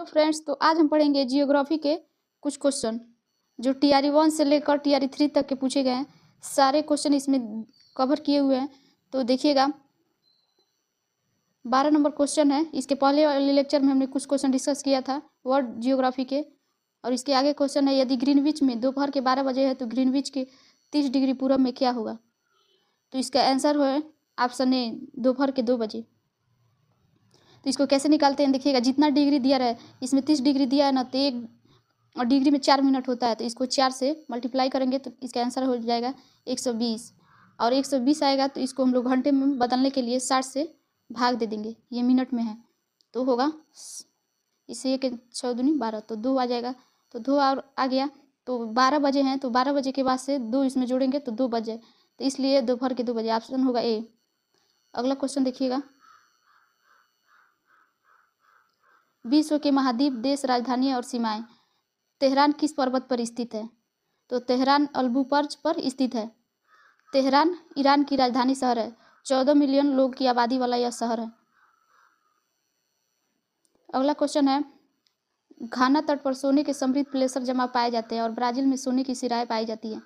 तो फ्रेंड्स, तो आज हम पढ़ेंगे जियोग्राफी के कुछ क्वेश्चन जो TRE 1 से लेकर TRE 3 तक के पूछे गए हैं। सारे क्वेश्चन इसमें कवर किए हुए हैं, तो देखिएगा 12 नंबर क्वेश्चन है। इसके पहले वाले लेक्चर में हमने कुछ क्वेश्चन डिस्कस किया था वर्ल्ड जियोग्राफी के, और इसके आगे क्वेश्चन है यदि ग्रीनविच में दोपहर के 12 बजे है तो ग्रीनविच के 30 डिग्री पूरब में क्या होगा। तो इसका आंसर है ऑप्शन ए, दोपहर के 2 बजे। तो इसको कैसे निकालते हैं देखिएगा, जितना डिग्री दिया रहा है इसमें 30 डिग्री दिया है ना, तो 1 डिग्री में 4 मिनट होता है, तो इसको 4 से मल्टीप्लाई करेंगे तो इसका आंसर हो जाएगा 120। और 120 आएगा तो इसको हम लोग घंटे में बदलने के लिए 60 से भाग दे देंगे, ये मिनट में है तो होगा इससे 1 6 दूनी 12, तो 2 आ जाएगा। तो 2 और आ गया, तो 12 बजे हैं तो 12 बजे के बाद से 2 इसमें जोड़ेंगे तो 2 बजे, तो इसलिए दोपहर के 2 बजे ऑप्शन होगा ए। अगला क्वेश्चन देखिएगा, विश्व के महाद्वीप, देश, राजधानी और सीमाएं। तेहरान किस पर्वत पर स्थित है। तो तेहरान अल्बुपर्ज पर स्थित है। तेहरान ईरान की राजधानी शहर है। 14 मिलियन लोग की आबादी वाला यह शहर है। अगला क्वेश्चन है, घाना तट पर सोने के समृद्ध प्लेसर जमा पाए जाते हैं और ब्राजील में सोने की सिराएं पाई जाती हैं।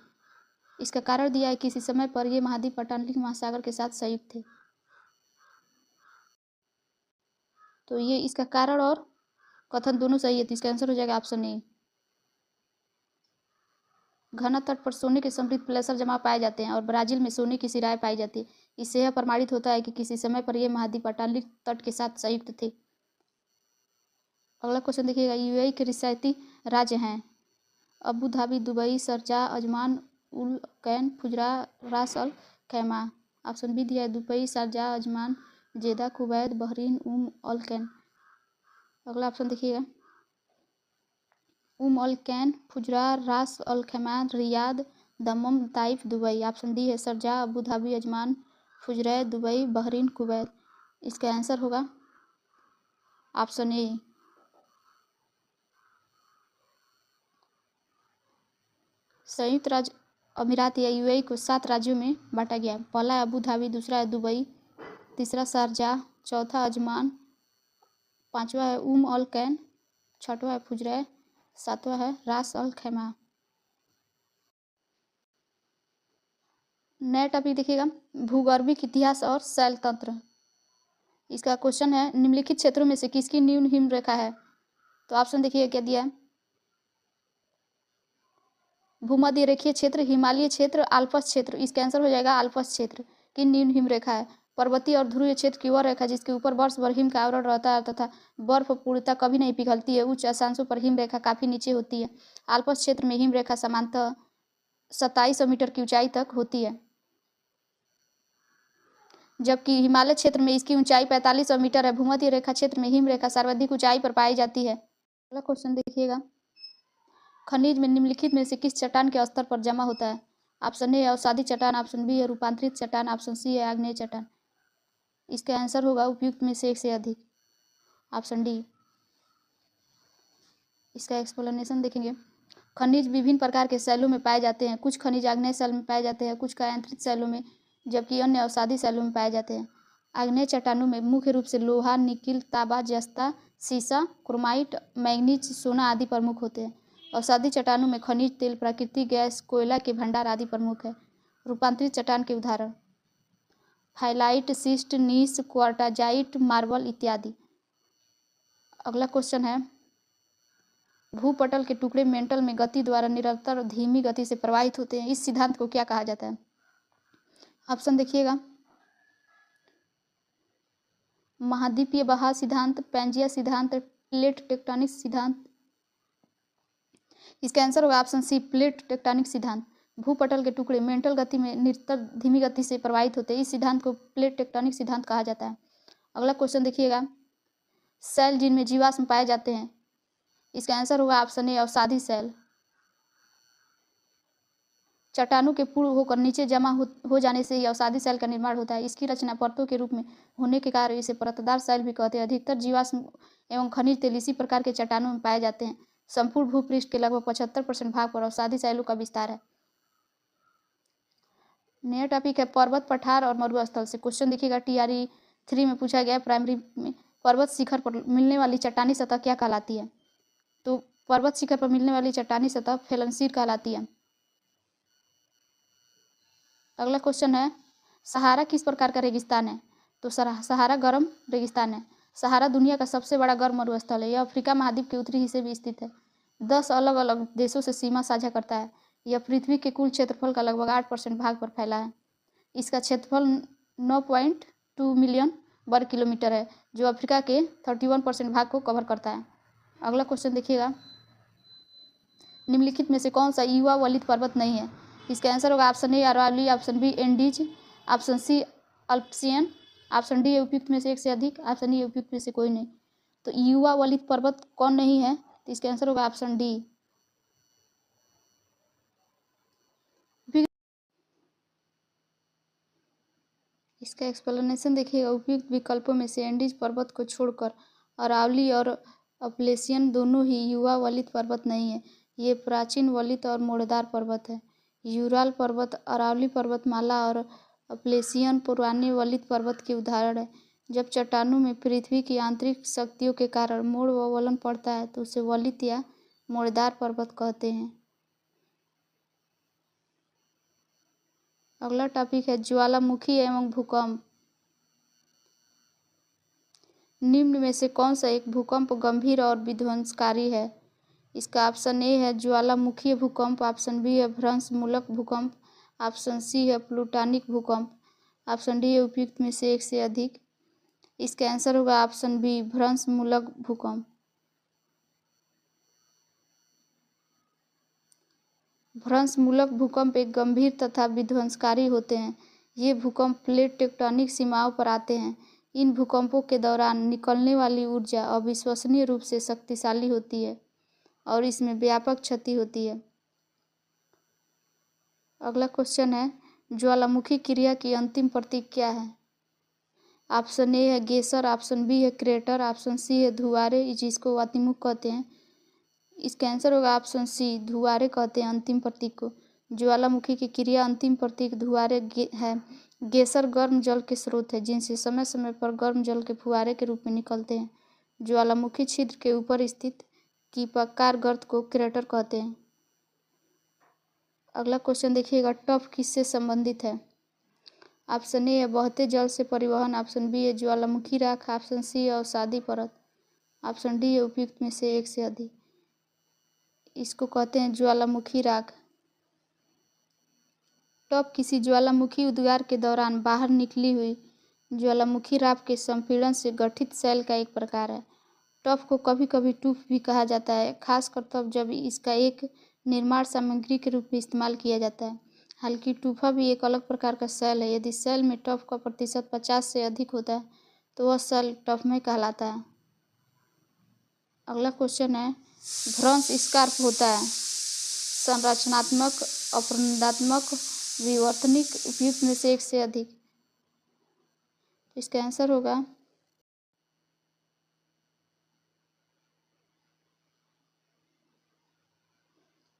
इसका कारण दिया है किसी समय पर यह महाद्वीप अटलांटिक महासागर के साथ संयुक्त थे। तो ये इसका कारण और कथन दोनों सही है, तो इसका आंसर हो जाएगा ऑप्शन ए। घना तट पर सोने के समृद्ध प्लेसर जमा पाए जाते हैं और ब्राजील में सोने की सिराएं पाई जाती है। इससे यह प्रमाणित होता है कि किसी समय पर यह महाद्वीप अटलांटिक तट के साथ संयुक्त थे। अगला क्वेश्चन देखिएगा, यूएई के रियासती राज्य हैं Abu Dhabi, Dubai, Sharjah, Ajman, Al Ain, Fujairah, Ras Al खैमा। ऑप्शन बी दिया है Dubai, Sharjah, Ajman, Jeddah, Kuwait, Bahrain, Al Ain. अगला ऑप्शन देखिएगा, Al Ain, Fujairah, Ras Al Khaimah, Riyadh, Dammam, Taif, Dubai. Option D है Sharjah, Abu Dhabi, Ajman, Fujairah, Dubai, Bahrain, Kuwait. इसका answer होगा option A. संयुक्त राज्य अमीरात या UAE को 7 राज्यों में बांटा गया। पहला है अबू धाबी, दूसरा है दुबई, तीसरा शारजाह, चौथा अजमान, पांचवा है अल कैन, छठवा है फुजरा, सातवां है रास अल खैमा। नया टॉपिक देखिएगा, भूगर्भिक इतिहास और शैल तंत्र। इसका क्वेश्चन है, निम्नलिखित क्षेत्रों में से किसकी न्यून हिम रेखा है। तो ऑप्शन देखिए क्या दिया है, भूमध्य रेखीय क्षेत्र, हिमालय क्षेत्र, आल्प्स क्षेत्र। इसका आंसर हो जाएगा आल्प्स क्षेत्र की न्यून हिम रेखा है। पर्वतीय और ध्रुवीय क्षेत्र की वह रेखा जिसके ऊपर वर्ष भर हिम का आवरण रहता है तथा बर्फ पूर्णतः कभी नहीं पिघलती है। उच्च अक्षांशों पर हिम रेखा काफी नीचे होती है। आल्प्स क्षेत्र में हिम रेखा सामान्यतः 2700 मीटर की ऊंचाई तक होती है, जबकि हिमालय क्षेत्र में इसकी ऊंचाई 4500 मीटर है। भूमध्य रेखा क्षेत्र में हिम रेखा सर्वाधिक ऊंचाई पर पाई जाती है। अगला क्वेश्चन देखिएगा, खनिज में निम्नलिखित में से किस चट्टान के स्तर पर जमा होता है। ऑप्शन ए है अवसादी चट्टान, ऑप्शन बी है रूपांतरित चट्टान, ऑप्शन सी है आग्नेय चट्टान। इसका आंसर होगा उपयुक्त में से एक से अधिक, ऑप्शन डी। इसका एक्सप्लेनेशन देखेंगे, खनिज विभिन्न प्रकार के शैलों में पाए जाते हैं। कुछ खनिज आग्नेय शैल में पाए जाते हैं, कुछ कायांतरित शैलों में, जबकि अन्य अवसादी शैलों में पाए जाते हैं। आग्नेय चट्टानों में मुख्य रूप से लोहा, निकिल, तांबा, जस्ता, सीसा, क्रोमाइट, मैग्नीज, सोना आदि प्रमुख होते हैं। अवसादी चट्टानों में खनिज तेल, प्राकृतिक गैस, कोयला के भंडार आदि प्रमुख है। रूपांतरित चट्टान के उदाहरण फाइलाइट, सिस्ट, नीस, क्वार्टाजाइट, मार्बल इत्यादि। अगला क्वेश्चन है, भूपटल के टुकड़े मेंटल में गति द्वारा निरंतर धीमी गति से प्रवाहित होते हैं। इस सिद्धांत को क्या कहा जाता है। ऑप्शन देखिएगा, महाद्वीपीय बहाव सिद्धांत, पैंजिया सिद्धांत, प्लेट टेक्टोनिक सिद्धांत। इसका आंसर होगा ऑप्शन सी, प्लेट टेक्टोनिक सिद्धांत। भूपटल के टुकड़े मेंटल गति में निरंतर धीमी गति से प्रवाहित होते हैं। इस सिद्धांत को प्लेट टेक्टोनिक सिद्धांत कहा जाता है। अगला क्वेश्चन देखिएगा, सेल जिनमें जीवाश्म पाए जाते हैं। इसका आंसर होगा ऑप्शन ए, अवसादी सेल। चट्टानों के पूर्ण होकर नीचे जमा हो जाने से ही अवसादी सेल का निर्माण होता है। इसकी रचना परतों के रूप में होने के कारण इसे परतदार सेल भी कहते हैं। अधिकतर जीवाश्म एवं खनिज तेल इसी प्रकार के चट्टानों में पाए जाते हैं। संपूर्ण भूपृष्ठ के लगभग 75% भाग पर अवसादी सेलों का विस्तार है। नया टॉपिक है पर्वत, पठार और मरुस्थल से क्वेश्चन देखिएगा। TRE 3 में पूछा गया है प्राइमरी में, पर्वत शिखर पर मिलने वाली चट्टानी सतह क्या कहलाती है? तो पर्वत शिखर पर मिलने वाली चट्टानी सतह फेलनशीर कहलाती है। अगला क्वेश्चन है, सहारा किस प्रकार का रेगिस्तान है? तो सहारा गर्म रेगिस्तान है। सहारा दुनिया का सबसे बड़ा गर्म मरुस्थल है। यह अफ्रीका महाद्वीप के उत्तरी हिस्से में स्थित है। 10 अलग अलग देशों से सीमा साझा करता है। यह पृथ्वी के कुल क्षेत्रफल का लगभग 8% भाग पर फैला है। इसका क्षेत्रफल 9.2 मिलियन वर्ग किलोमीटर है, जो अफ्रीका के 31% भाग को कवर करता है। अगला क्वेश्चन देखिएगा, निम्नलिखित में से कौन सा युवा वलित पर्वत नहीं है? इसका आंसर होगा option A Aravalli, option B Andes, option C Alpine, option D उपयुक्त में से एक से अधिक, ऑप्शन ई उपयुक्त में से कोई नहीं। तो युवा वलित पर्वत कौन नहीं है? तो इसका आंसर होगा ऑप्शन डी। इसका एक्सप्लेनेशन देखिएगा, उपयुक्त विकल्पों में से एंडीज पर्वत को छोड़कर अरावली और अपलेशियन दोनों ही युवा वलित पर्वत नहीं है। ये प्राचीन वलित और मोड़दार पर्वत है। यूराल पर्वत, अरावली पर्वतमाला और अपलेशियन पुराने वलित पर्वत के उदाहरण है। जब चट्टानों में पृथ्वी की आंतरिक शक्तियों के कारण मोड़ व वलन पड़ता है तो उसे वलित या मोड़दार पर्वत कहते हैं। अगला टॉपिक है ज्वालामुखी एवं भूकंप। निम्न में से कौन सा एक भूकंप गंभीर और विध्वंसकारी है? इसका ऑप्शन ए है ज्वालामुखीय भूकंप, ऑप्शन बी है भ्रंशमूलक भूकंप, ऑप्शन सी है प्लूटोनिक भूकंप, ऑप्शन डी है उपयुक्त में से एक से अधिक। इसका आंसर होगा ऑप्शन बी भ्रंशमूलक भूकंप। भ्रंशमूलक भूकंप एक गंभीर तथा विध्वंसकारी होते हैं। ये भूकंप प्लेट टेक्टोनिक सीमाओं पर आते हैं। इन भूकंपों के दौरान निकलने वाली ऊर्जा अविश्वसनीय रूप से शक्तिशाली होती है और इसमें व्यापक क्षति होती है। अगला क्वेश्चन है, ज्वालामुखी क्रिया की अंतिम प्रतीक क्या है? ऑप्शन ए है गेसर, ऑप्शन बी है क्रेटर, ऑप्शन सी है धुआरे जिसको अतिमुख कहते हैं। इसका आंसर होगा ऑप्शन सी धुआरे कहते हैं अंतिम प्रतीक को। ज्वालामुखी की क्रिया अंतिम प्रतीक धुआरे है। गेसर गर्म जल के स्रोत है जिनसे समय समय पर गर्म जल के फुहारे के रूप में निकलते हैं। ज्वालामुखी छिद्र के ऊपर स्थित कीपाकार गर्त को क्रेटर कहते हैं। अगला क्वेश्चन देखिएगा, टफ किससे संबंधित है? ऑप्शन ए है बहते जल से परिवहन, ऑप्शन बी है ज्वालामुखी राख, ऑप्शन सी है अवसादी परत, ऑप्शन डी है उपयुक्त में से एक से अधिक। इसको कहते हैं ज्वालामुखी राख। टॉप किसी ज्वालामुखी उद्गार के दौरान बाहर निकली हुई ज्वालामुखी राख के संपीड़न से गठित शैल का एक प्रकार है। टॉप को कभी कभी टूफ भी कहा जाता है, खासकर तब जब इसका एक निर्माण सामग्री के रूप में इस्तेमाल किया जाता है। हालांकि टूफा भी एक अलग प्रकार का शैल है। यदि शैल में टॉप का प्रतिशत 50 से अधिक होता है तो वह शैल टॉफमय कहलाता है। अगला क्वेश्चन है, भ्रंश स्कार्प होता है संरचनात्मक, अपरदनात्मक, विवर्तनिक, उपयुक्त में से एक से अधिक। इसका आंसर होगा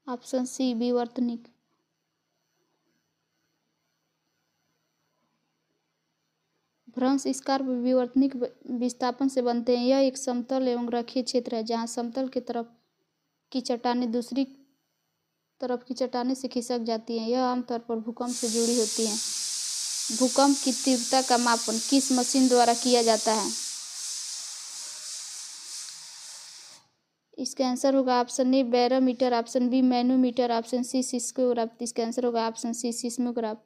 ऑप्शन सी विवर्तनिक। भ्रंश स्कार्प विवर्तनिक विस्थापन से बनते हैं। यह एक समतल एवं रेखीय क्षेत्र है जहाँ समतल की तरफ की चट्टानें दूसरी तरफ की चट्टानें से खिसक जाती हैं। यह आमतौर पर भूकंप से जुड़ी होती हैं। भूकंप की तीव्रता का मापन किस मशीन द्वारा किया जाता है? इसका आंसर होगा option A barometer, option B manometer, option C seismograph. इसका आंसर होगा ऑप्शन सी सिस्मोग्राफ।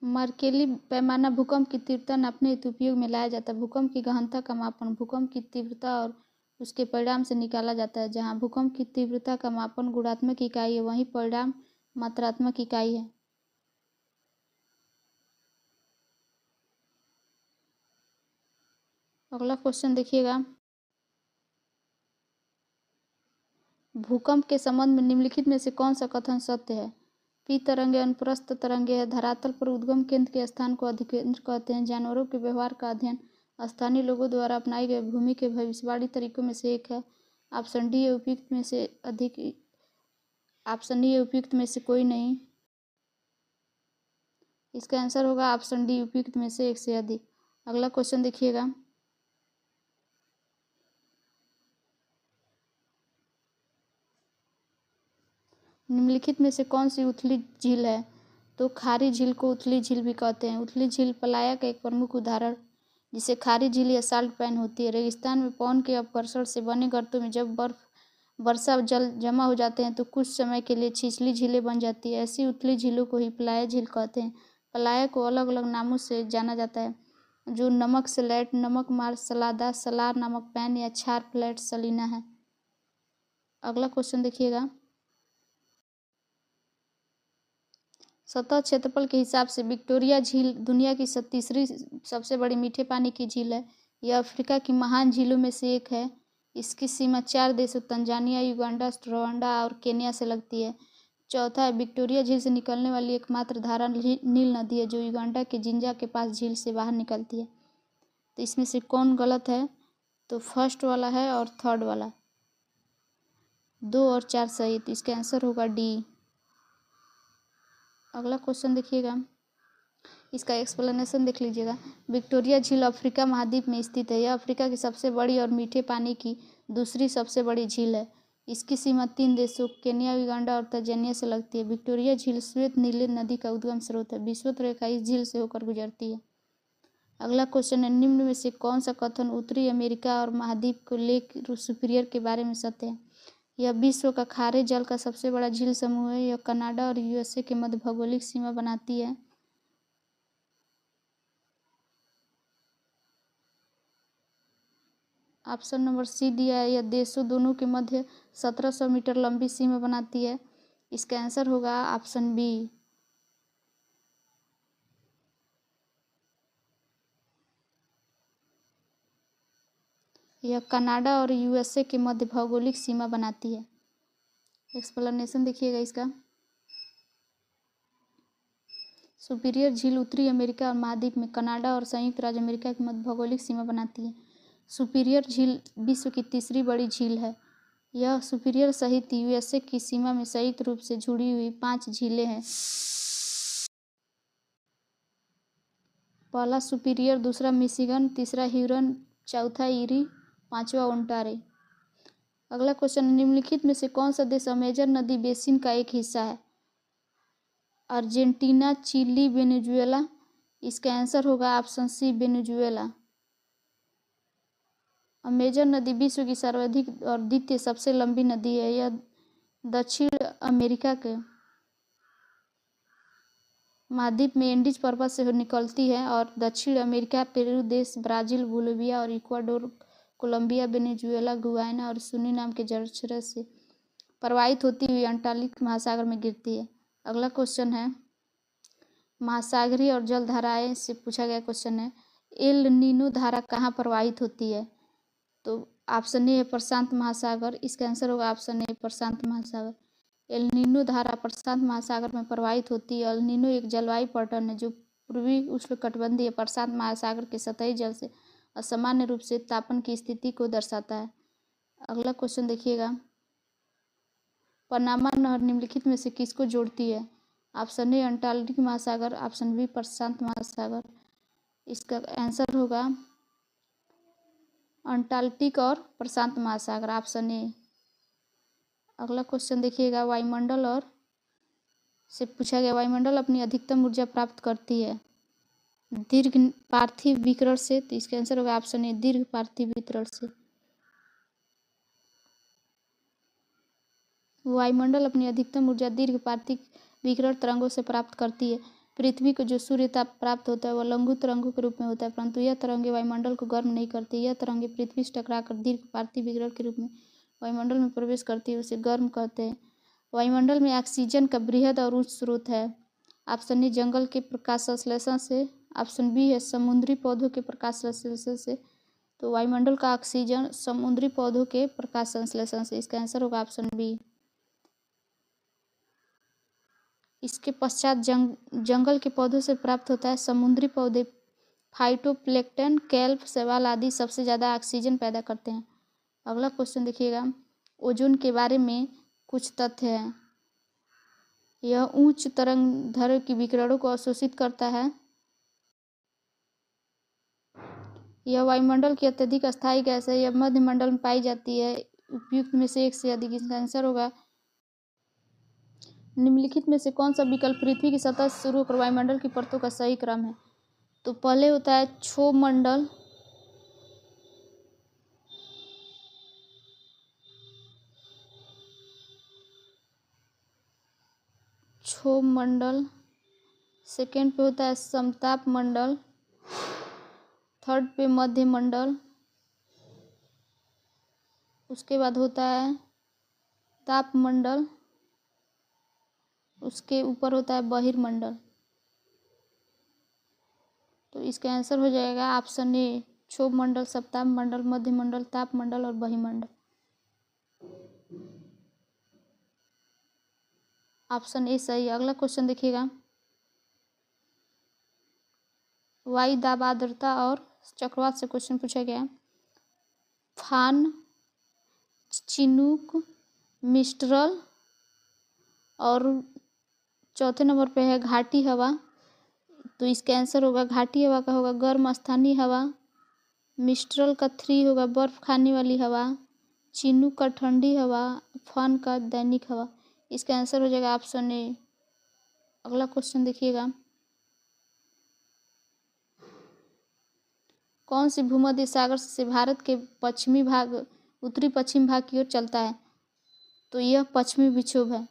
मर्केली पैमाना भूकंप की तीव्रता नापने हेतु उपयोग में लाया जाता है। भूकंप की गहनता का मापन भूकंप की तीव्रता और उसके परिणाम से निकाला जाता है। जहाँ भूकंप की तीव्रता का मापन गुणात्मक इकाई है वहीं परिणाम मात्रात्मक इकाई है। अगला क्वेश्चन देखिएगा, भूकंप के संबंध में निम्नलिखित में से कौन सा कथन सत्य है? पी तरंगे अनुप्रस्थ तरंगे है। धरातल पर उद्गम केंद्र के स्थान को अधिकेंद्र कहते हैं। जानवरों के व्यवहार का अध्ययन स्थानीय लोगों द्वारा अपनाई गई भूमि के भविष्यवाणी तरीकों में से एक है। ऑप्शन डी है उपयुक्त में से अधिक, ऑप्शन ई है उपयुक्त में से कोई नहीं। इसका आंसर होगा ऑप्शन डी उपयुक्त में से एक से अधिक। अगला क्वेश्चन देखिएगा, निम्नलिखित में से कौन सी उथली झील है? तो खारी झील को उथली झील भी कहते हैं। उथली झील पलाया का एक प्रमुख उदाहरण, जिसे खारी झील या साल्ट पैन होती है। रेगिस्तान में पवन के अपघर्षण से बने गर्तों में जब वर्षा जल जमा हो जाते हैं तो कुछ समय के लिए छिछली झीलें बन जाती है। ऐसी उथली झीलों को ही पलाया झील कहते हैं। पलाया को अलग अलग नामों से जाना जाता है, जो नमक सैलेट, नमक मार, सलादा, सलार नमक पैन या क्षार फ्लैट सलीना है। अगला क्वेश्चन देखिएगा, सतह क्षेत्रफल के हिसाब से विक्टोरिया झील दुनिया की तीसरी सबसे बड़ी मीठे पानी की झील है। यह अफ्रीका की महान झीलों में से एक है। इसकी सीमा 4 देशों तंजानिया, युगांडा, रवांडा और केन्या से लगती है। चौथा है, विक्टोरिया झील से निकलने वाली एकमात्र धारा नील नदी है, जो युगांडा के जिंजा के पास झील से बाहर निकलती है। तो इसमें से कौन गलत है? तो फर्स्ट वाला है और थर्ड वाला, 2 और 4 सही। तो इसका आंसर होगा डी। अगला क्वेश्चन देखिएगा, इसका एक्सप्लेनेशन देख लीजिएगा। विक्टोरिया झील अफ्रीका महाद्वीप में स्थित है। यह अफ्रीका की सबसे बड़ी और मीठे पानी की दूसरी सबसे बड़ी झील है। इसकी सीमा 3 देशों केन्या, युगांडा और तंजानिया से लगती है। विक्टोरिया झील श्वेत नील नदी का उद्गम स्रोत है। विषुवत रेखा इस झील से होकर गुजरती है। अगला क्वेश्चन है, निम्न में से कौन सा कथन उत्तरी अमेरिका और महाद्वीप को लेक सुपीरियर के बारे में सत्य है? यह विश्व का खारे जल का सबसे बड़ा झील समूह है। यह कनाडा और यूएसए के मध्य भौगोलिक सीमा बनाती है। ऑप्शन नंबर सी दिया है। यह देशों दोनों के मध्य 1700 मीटर लंबी सीमा बनाती है। इसका आंसर होगा ऑप्शन बी। यह कनाडा और यूएसए के मध्य भौगोलिक सीमा बनाती है। एक्सप्लेनेशन देखिएगा इसका। सुपीरियर झील उत्तरी अमेरिका और महाद्वीप में कनाडा और संयुक्त राज्य अमेरिका के मध्य भौगोलिक सीमा बनाती है। सुपीरियर झील विश्व की तीसरी बड़ी झील है। यह सुपीरियर सहित यूएसए की सीमा में संयुक्त रूप से जुड़ी हुई 5 झीलें हैं। पहला सुपीरियर, दूसरा मिशिगन, तीसरा ह्यूरन, चौथा ईरी, पांचवा ओंटारी। अगला क्वेश्चन, निम्नलिखित में से कौन सा देश अमेजन नदी बेसिन का एक हिस्सा है? Argentina, Chile, Venezuela. इसका आंसर होगा ऑप्शन सी, वेनेजुएला। अमेजन नदी विश्व की सर्वाधिक और द्वितीय सबसे लंबी नदी है। यह दक्षिण अमेरिका के महाद्वीप में एंडीज पर्वत से निकलती है और दक्षिण अमेरिका, पेरू देश, ब्राजील, बोलिविया और इक्वाडोर, कोलंबिया, वेनेजुएला, गुयाना और सूरिनाम के जलस्रोत से प्रवाहित होती हुई अंटार्कटिक महासागर में गिरती है। अगला क्वेश्चन है, महासागरीय और जलधाराएं से पूछा गया क्वेश्चन है, एल नीनो धारा कहाँ प्रवाहित होती है? तो ऑप्शन ए है प्रशांत महासागर। इसका आंसर होगा ऑप्शन ए, प्रशांत महासागर। एल नीनो धारा प्रशांत महासागर में प्रवाहित होती है। एल नीनो एक जलवायु पैटर्न है जो पूर्वी उष्णकटिबंधीय प्रशांत महासागर के सतही जल से असामान्य रूप से तापन की स्थिति को दर्शाता है। अगला क्वेश्चन देखिएगा, पनामा नहर निम्नलिखित में से किसको जोड़ती है? ऑप्शन ए अंटार्कटिक महासागर, ऑप्शन बी प्रशांत महासागर। इसका आंसर होगा अंटार्कटिक और प्रशांत महासागर, ऑप्शन ए। अगला क्वेश्चन देखिएगा, वायुमंडल और से पूछा गया, वायुमंडल अपनी अधिकतम ऊर्जा प्राप्त करती है दीर्घ पार्थिव विकिरण से। तो इसका आंसर होगा ऑप्शन ए, दीर्घ पार्थिव विकिरण से। वायुमंडल अपनी अधिकतम ऊर्जा दीर्घ पार्थिव विकिरण तरंगों से प्राप्त करती है। पृथ्वी को जो सूर्य ताप प्राप्त होता है वह लघु तरंगों के रूप में होता है, परंतु यह तरंगें वायुमंडल को गर्म नहीं करती। यह तरंगें पृथ्वी से टकराकर दीर्घ पार्थिव विकिरण के रूप में वायुमंडल में प्रवेश करती है, उसे गर्म कहते हैं। वायुमंडल में ऑक्सीजन का बृहद और उच्च स्रोत है। ऑप्शन ए जंगल के प्रकाश संश्लेषण से, ऑप्शन बी है समुद्री पौधों के प्रकाश संश्लेषण से। तो वायुमंडल का ऑक्सीजन समुद्री पौधों के प्रकाश संश्लेषण से। इसका आंसर होगा ऑप्शन बी। इसके पश्चात जंगल के पौधों से प्राप्त होता है। समुद्री पौधे फाइटोप्लैंक्टन, केल्प, शैवाल आदि सबसे ज़्यादा ऑक्सीजन पैदा करते हैं। अगला क्वेश्चन देखिएगा, ओजोन के बारे में कुछ तथ्य हैं। यह उच्च तरंग दैर्घ्य की विकिरणों को अवशोषित करता है। यह वायुमंडल की अत्यधिक अस्थायी गैस है। यह मध्यमंडल में पाई जाती है। उपयुक्त में से एक से अधिक। इसका आंसर होगा निम्नलिखित में से कौन सा विकल्प पृथ्वी की सतह से शुरू होकर वायुमंडल की परतों का सही क्रम है। तो पहले होता है क्षोभमंडल, क्षोभमंडल, सेकेंड पे होता है समताप मंडल, थर्ड पे मध्य मंडल, उसके बाद होता है तापमंडल, उसके ऊपर होता है बहिर्मंडल। तो इसका आंसर हो जाएगा ऑप्शन ए क्षोभमंडल, सप्ताह मंडल, मध्य मंडल, तापमंडल और बहिर्मंडल। ऑप्शन ए सही। अगला क्वेश्चन देखिएगा, वायु दाब आर्द्रता और चक्रवात से क्वेश्चन पूछा गया। फान, चिनूक, मिस्ट्रल और चौथे नंबर पे है घाटी हवा। तो इसका आंसर होगा घाटी हवा का होगा गर्म स्थानीय हवा, मिस्ट्रल का 3 होगा बर्फ खाने वाली हवा, चिनूक का ठंडी हवा, फान का दैनिक हवा। इसका आंसर हो जाएगा ऑप्शन ए। अगला क्वेश्चन देखिएगा, कौन सी भूमध्य सागर से भारत के पश्चिमी भाग उत्तरी पश्चिम भाग की ओर चलता है। तो यह पश्चिमी विक्षोभ है।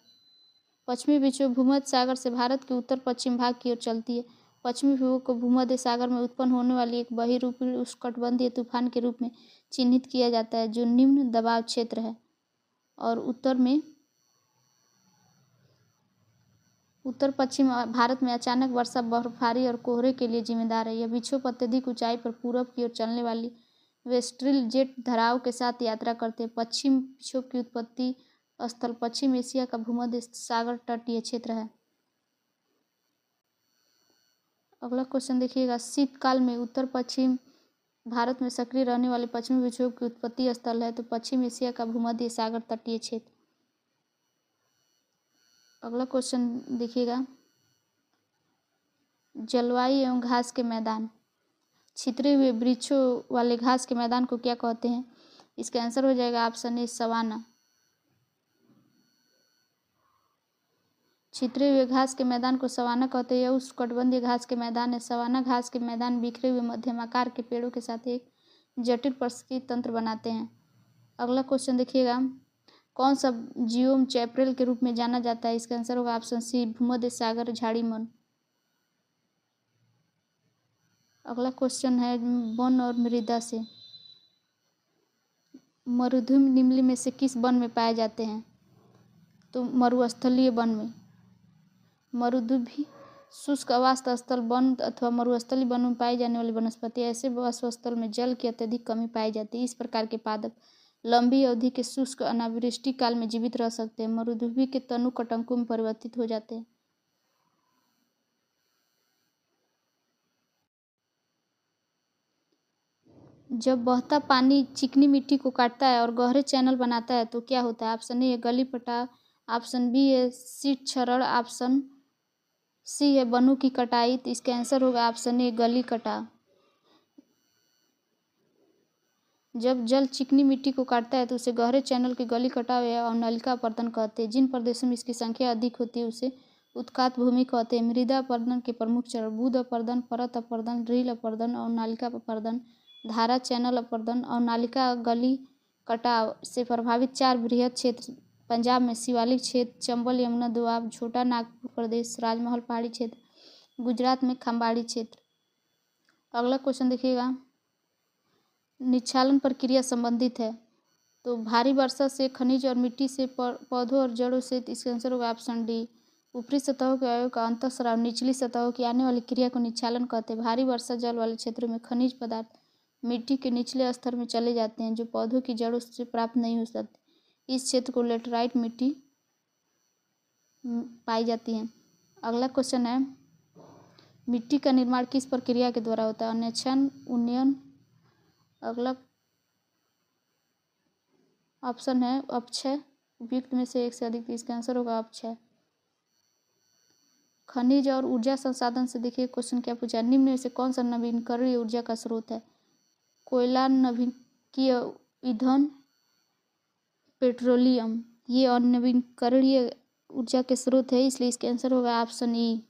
पश्चिमी विक्षोभ भूमध्य सागर से भारत के उत्तर पश्चिम भाग की ओर चलती है। पश्चिमी विक्षोभ को भूमध्य सागर में उत्पन्न होने वाली एक बहिरूपी उष्णकटिबंधीय तूफान के रूप में चिन्हित किया जाता है, जो निम्न दबाव क्षेत्र है और उत्तर पश्चिम भारत में अचानक वर्षा, बर्फबारी और कोहरे के लिए जिम्मेदार है। यह विक्षोभ अत्यधिक ऊंचाई पर पूरब की ओर चलने वाली वेस्टर्ली जेट धाराओं के साथ यात्रा करते हैं। पश्चिम विक्षोभ की उत्पत्ति स्थल पश्चिम एशिया का भूमध्य सागर तटीय क्षेत्र है। अगला क्वेश्चन देखिएगा, शीतकाल में उत्तर पश्चिम भारत में सक्रिय रहने वाले पश्चिमी विक्षोभ की उत्पत्ति स्थल है। तो पश्चिम एशिया का भूमध्य सागर तटीय क्षेत्र। अगला क्वेश्चन देखिएगा, जलवायु एवं घास के मैदान, छितरे हुए वृक्षों वाले घास के मैदान को क्या कहते हैं। इसका आंसर हो जाएगा ऑप्शन ए सवाना। छितरे हुए घास के मैदान को सवाना कहते हैं। यह उष्णकटिबंधीय घास के मैदान है। सवाना घास के मैदान बिखरे हुए मध्यम आकार के पेड़ों के साथ एक जटिल पारिस्थितिकी तंत्र बनाते हैं। अगला क्वेश्चन देखिएगा, कौन सा जियोम चैपरेल के रूप में जाना जाता है। इसका आंसर होगा ऑप्शन सी भूमध्य सागर झाड़ीमन। अगला क्वेश्चन है वन और मृदा से, मरुभूमि निम्न में से किस वन में पाए जाते हैं। तो मरुस्थलीय वन में। मरुभूमि शुष्क आवास स्थल वन अथवा मरुस्थलीय वन में पाई जाने वाली वनस्पति। ऐसे आवासस्थल में जल की अत्यधिक कमी पाई जाती है। इस प्रकार के पादप लंबी अवधि के शुष्क अनावृष्टि काल में जीवित रह सकते हैं। मरुभूमि के तनु कटंकों में परिवर्तित हो जाते हैं। जब बहता पानी चिकनी मिट्टी को काटता है और गहरे चैनल बनाता है तो क्या होता है। ऑप्शन ए गली पटाव, ऑप्शन बी है शीत क्षरण, ऑप्शन सी है वनों की कटाई। तो इसका आंसर होगा ऑप्शन ए गली कटाव। जब जल चिकनी मिट्टी को काटता है तो उसे गहरे चैनल की गली कटाव या अवनलिका अपर्दन कहते हैं। जिन प्रदेशों में इसकी संख्या अधिक होती है उसे उत्कात भूमि कहते हैं। मृदा अपर्दन के प्रमुख चरण बूंद अपर्दन, परत अपर्दन, रील अपर्दन, अवनालिका अपर्दन, धारा चैनल अपर्दन, अवनालिका गली कटाव से प्रभावित 4 बृहद क्षेत्र पंजाब में शिवालिक क्षेत्र, चंबल यमुना दोआब, छोटा नागपुर प्रदेश, राजमहल पहाड़ी क्षेत्र, गुजरात में खंबाड़ी क्षेत्र। अगला क्वेश्चन देखिएगा, निक्षालन प्रक्रिया संबंधित है। तो भारी वर्षा से खनिज और मिट्टी से पौधों और जड़ों से। इसका आंसर होगा ऑप्शन डी ऊपरी सतहों के अवयव का अंतःस्राव निचली सतहों की आने वाली क्रिया को निक्षालन कहते हैं। भारी वर्षा जल वाले क्षेत्रों में खनिज पदार्थ मिट्टी के निचले स्तर में चले जाते हैं जो पौधों की जड़ों से प्राप्त नहीं हो सकते। इस क्षेत्र को लेटराइट मिट्टी पाई जाती है। अगला क्वेश्चन है, मिट्टी का निर्माण किस प्रक्रिया के द्वारा होता है। अन्वेषण, उन्नयन। अगला ऑप्शन है अपक्षय। उपयुक्त में से एक से अधिक। इसका आंसर होगा अपक्षय। खनिज और ऊर्जा संसाधन से देखिए क्वेश्चन क्या पूछा है, निम्न में से कौन सा नवीकरणीय ऊर्जा का स्रोत है। कोयला, नवीकरणीय ईंधन, पेट्रोलियम, ये अनवीकरणीय ऊर्जा के स्रोत है, इसलिए इसका आंसर होगा ऑप्शन ई।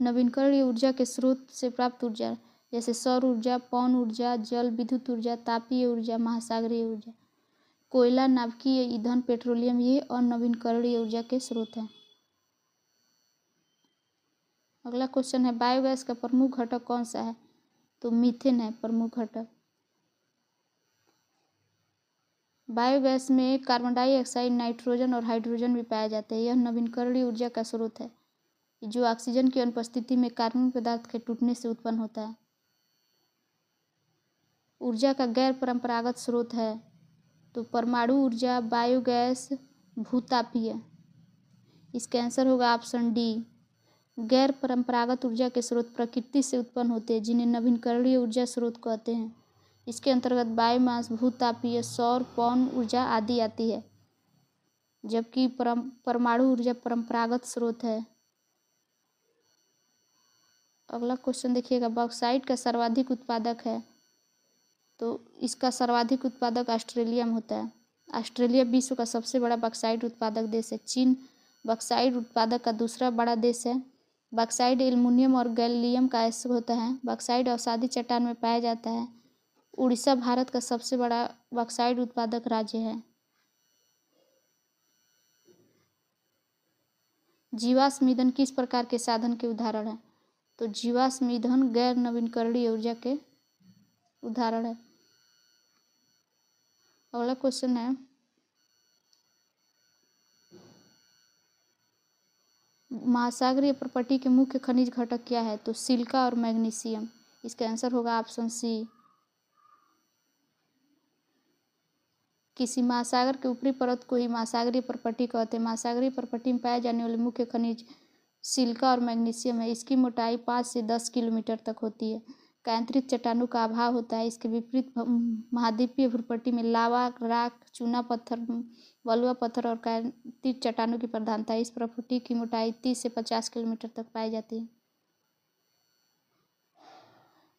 नवीकरणीय ऊर्जा के स्रोत से प्राप्त ऊर्जा जैसे सौर ऊर्जा, पवन ऊर्जा, जल विद्युत ऊर्जा, तापीय ऊर्जा, महासागरीय ऊर्जा। कोयला, नाभिकीय ईंधन, पेट्रोलियम ये अनवीकरणीय ऊर्जा के स्रोत हैं। अगला क्वेश्चन है बायोगैस का प्रमुख घटक कौन सा है? तो मीथेन है प्रमुख घटक। बायोगैस में कार्बन डाइऑक्साइड, नाइट्रोजन और हाइड्रोजन भी पाए जाते हैं। यह नवीकरणीय ऊर्जा का स्रोत है जो ऑक्सीजन की अनुपस्थिति में कार्बन पदार्थ के टूटने से उत्पन्न होता है। ऊर्जा का गैर परंपरागत स्रोत है तो परमाणु ऊर्जा, बायोगैस, भूतापीय। इसका आंसर होगा ऑप्शन डी। गैर परंपरागत ऊर्जा के स्रोत प्रकृति से उत्पन्न होते हैं जिन्हें नवीकरणीय ऊर्जा स्रोत कहते हैं। इसके अंतर्गत बायोमास, भूतापीय, सौर, पवन ऊर्जा आदि आती है, जबकि परमाणु ऊर्जा परंपरागत स्रोत है। अगला क्वेश्चन देखिएगा बॉक्साइट का सर्वाधिक उत्पादक है तो इसका सर्वाधिक उत्पादक ऑस्ट्रेलिया में होता है। ऑस्ट्रेलिया विश्व का सबसे बड़ा बॉक्साइट उत्पादक देश है। चीन बॉक्साइट उत्पादक का दूसरा बड़ा देश है। बॉक्साइट एल्युमिनियम और गैलियम का अयस्क होता है। बॉक्साइट अवसादी चट्टान में पाया जाता है। उड़ीसा भारत का सबसे बड़ा बॉक्साइट उत्पादक राज्य है। जीवाश्म ईंधन किस प्रकार के साधन के उदाहरण है? तो जीवाश्म ईंधन गैर नवीकरणीय ऊर्जा के उदाहरण है। अगला क्वेश्चन है महासागरीय प्रपट्टी के मुख्य खनिज घटक क्या है? तो सिलिका और मैग्नीशियम। इसका आंसर होगा ऑप्शन सी। किसी महासागर के ऊपरी परत को ही महासागरीय प्रपट्टी कहते हैं। महासागरीय प्रपट्टी में पाए जाने वाले मुख्य खनिज सिलिका और मैग्नीशियम है। इसकी मोटाई 5 से 10 किलोमीटर तक होती है। कैंत्रित चट्टानों का अभाव होता है। इसके विपरीत महाद्वीपीय भूपट्टी में लावा, राख, चूना पत्थर, बलुआ पत्थर और कैंत्रित चट्टानों की प्रधानता है। इस प्रपट्टी की मोटाई 30 से 50 किलोमीटर तक पाई जाती है।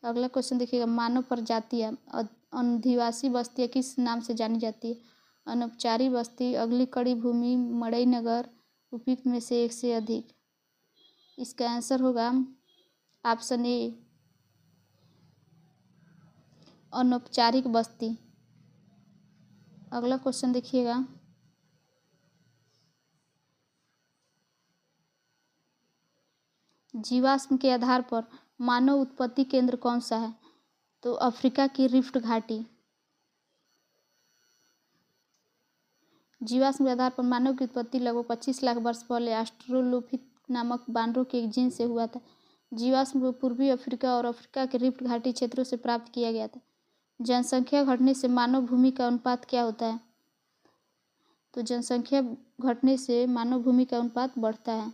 अगला क्वेश्चन देखिएगा मानव प्रजातियां अधिवासी बस्तियां किस नाम से जानी जाती है? अनौपचारिक बस्ती, अगली कड़ी भूमि, मड़ई नगर, उपयुक्त में से एक से अधिक। इसका आंसर होगा ऑप्शन ए अनौपचारिक बस्ती। अगला क्वेश्चन देखिएगा जीवाश्म के आधार पर मानव उत्पत्ति केंद्र कौन सा है? तो अफ्रीका की रिफ्ट घाटी। जीवाश्म के आधार पर मानव की उत्पत्ति लगभग 25 लाख वर्ष पहले ऑस्ट्रेलोपिथेकस नामक बानरों के एक जीन से हुआ था। जीवाश्म को पूर्वी अफ्रीका और अफ्रीका के रिफ्ट घाटी क्षेत्रों से प्राप्त किया गया था। जनसंख्या घटने से मानव भूमि का अनुपात क्या होता है? तो जनसंख्या घटने से मानव भूमि का अनुपात बढ़ता है।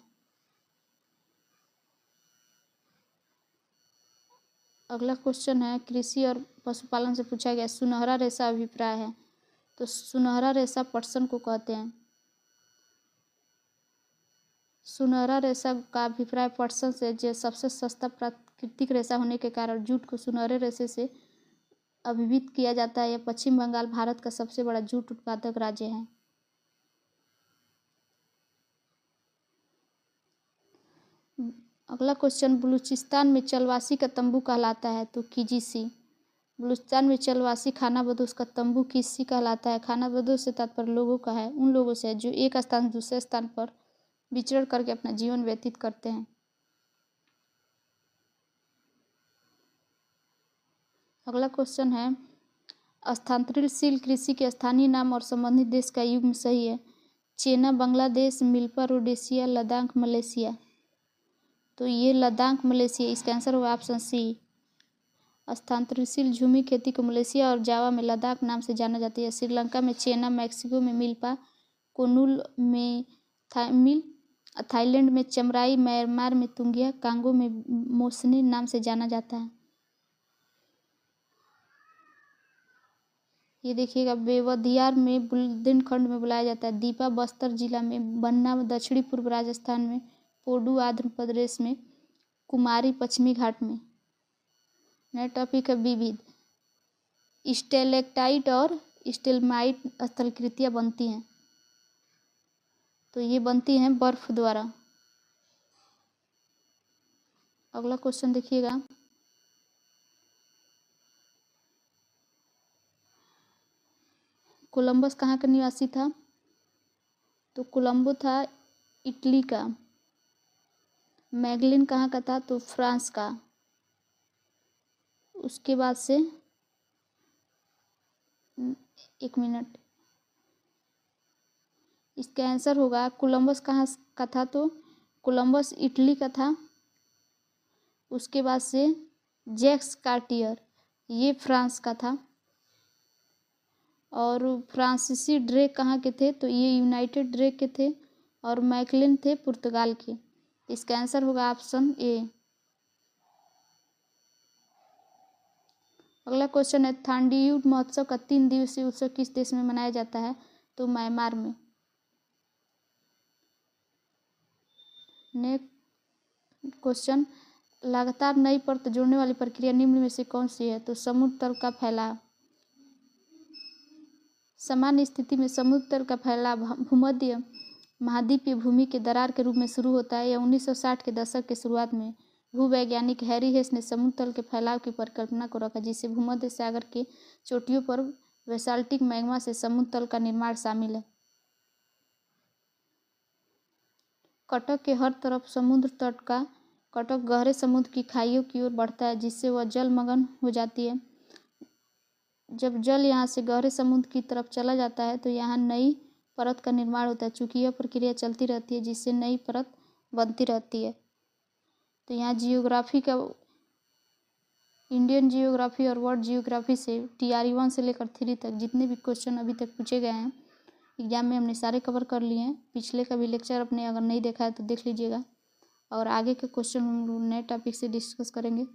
अगला क्वेश्चन है कृषि और पशुपालन से पूछा गया सुनहरा रेशा अभिप्राय है। तो सुनहरा रेशा पटसन को कहते हैं। सुनहरा रेशा का अभिप्राय पटसन से जो सबसे सस्ता प्राकृतिक रेशा होने के कारण जूट को सुनहरे रेशे से अभिहित किया जाता है। यह पश्चिम बंगाल भारत का सबसे बड़ा जूट उत्पादक राज्य है। अगला क्वेश्चन बलूचिस्तान में चलवासी का तंबू कहलाता है। तो कीजीसी। बलूचिस्तान में चलवासी खानाबदोश का तंबू किसी कहलाता है। खानाबदोश से तात्पर्य लोगों का है, उन लोगों से जो एक स्थान से दूसरे स्थान पर विचरण करके अपना जीवन व्यतीत करते हैं। अगला क्वेश्चन है स्थानांतरणशील कृषि के स्थानीय नाम और संबंधित देश का युग्म सही है। Chena Bangladesh, milpa Rhodesia, Ladakh Malaysia. तो ये लद्दाख मलेशिया। इसका आंसर होगा ऑप्शन सी। स्थानांतरणशील झूमी खेती को मलेशिया और जावा में लद्दाख नाम से जाना जाती है। श्रीलंका में चेना, मैक्सिको में मिल्पा, कोनुल में थामिल, थाईलैंड में चमराई, म्यांमार में तुंगिया, कांगो में मोसनी नाम से जाना जाता है। ये देखिएगा बेवधियार में बुंदेलखंड में बुलाया जाता है। दीपा बस्तर जिला में, बन्ना दक्षिणी पूर्व राजस्थान में, पोडू आंध्र प्रदेश में, कुमारी पश्चिमी घाट में। नेक्स्ट टॉपिक है विविध। स्टेलेक्टाइट और स्टेलमाइट स्थलाकृतियाँ बनती हैं, तो ये बनती हैं बर्फ द्वारा। अगला क्वेश्चन देखिएगा, कोलंबस कहाँ का निवासी था? तो कोलंबो था इटली का। मैगलिन कहाँ का था? तो फ्रांस का। उसके बाद से एक मिनट, इसका आंसर होगा कोलंबस कहाँ का था? तो कोलंबस इटली का था। उसके बाद से जैक्स कार्टियर, ये फ्रांस का था। और फ्रांसीसी ड्रेक कहाँ के थे? तो ये यूनाइटेड ड्रेक के थे। और मैकलिन थे पुर्तगाल के। इसका आंसर होगा ऑप्शन ए। अगला क्वेश्चन है, थांडीयू महोत्सव का 3 दिवसीय उत्सव किस देश में मनाया जाता है? तो म्यांमार में। नेक्स्ट क्वेश्चन, लगातार नई परत जोड़ने वाली प्रक्रिया निम्न में से कौन सी है? तो समुद्र तल का फैलाव। सामान्य स्थिति में समुद्र तल का फैलाव भूमध्य महाद्वीपीय भूमि के दरार के रूप में शुरू होता है। यह 1960 के दशक के शुरुआत में भूवैज्ञानिक हैरी हेस ने समुद्र तल के फैलाव की परिकल्पना को रखा, जिससे भूमध्य सागर के चोटियों पर बेसाल्टिक मैग्मा से समुद्र तल का निर्माण शामिल है। कटक के हर तरफ समुद्र तट का कटक गहरे समुद्र की खाइयों की ओर बढ़ता है, जिससे वह जलमग्न हो जाती है। जब जल यहाँ से गहरे समुद्र की तरफ चला जाता है तो यहाँ नई परत का निर्माण होता है। चूँकि यह प्रक्रिया चलती रहती है, जिससे नई परत बनती रहती है। तो यहाँ जियोग्राफी का, इंडियन जियोग्राफी और वर्ल्ड जियोग्राफी से TRE 1 से लेकर 3 तक जितने भी क्वेश्चन अभी तक पूछे गए हैं एग्जाम में, हमने सारे कवर कर लिए हैं। पिछले का भी लेक्चर अपने अगर नहीं देखा है तो देख लीजिएगा। और आगे के क्वेश्चन हम नए टॉपिक से डिस्कस करेंगे।